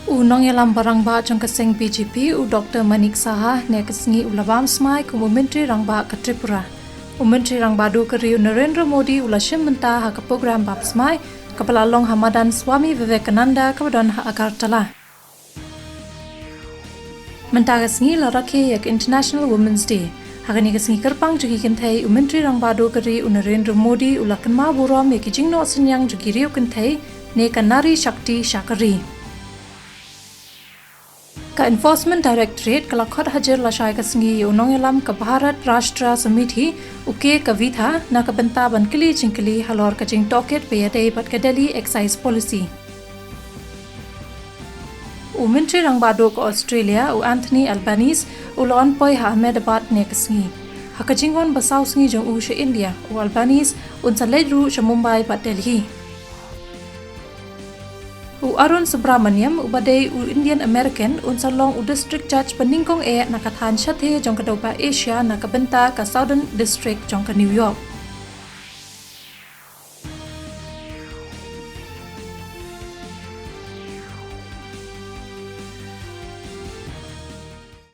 Unong yalam barangba jong kaseng BGP Dr. Manik Saha ne kasngi ulabam smai ku Menteri Rangba ke Tripura. Menteri Rangba du keri Narendra Modi ulashim Mynta ha ke program bab smai kepala long Hamadan Swami Vivekananda kebadan ha Agartala. Mynta kasngi la rakhe yak International Women's Day. Hakani kasngi kerpang jugi kentai Menteri Rangba du keri Narendra Modi ulakan ma buram yak jingno senyang jugi riu kentai ne kanari Shakti Shakari. Ka Enforcement Directorate kalakhat hajar lashai kasngi unong yalam ka Bharat Rashtra Samiti uke kavitha na ka benta bankili chingkili halor ka jing toket peyate pat ka Delhi Excise Policy. Menteri Rangba du ka Australia Anthony Albanese ulon poi ha Ahmedabad ne kasngi. Hakajingon basau sngi jong she India Albanese unsaledru she Mumbai pat Delhi. Arun Subramaniam ubadai Indian American unsalong District Judge peningkong nakathan shathe jong ka Asia nakabenta ka Southern District jong ka New York.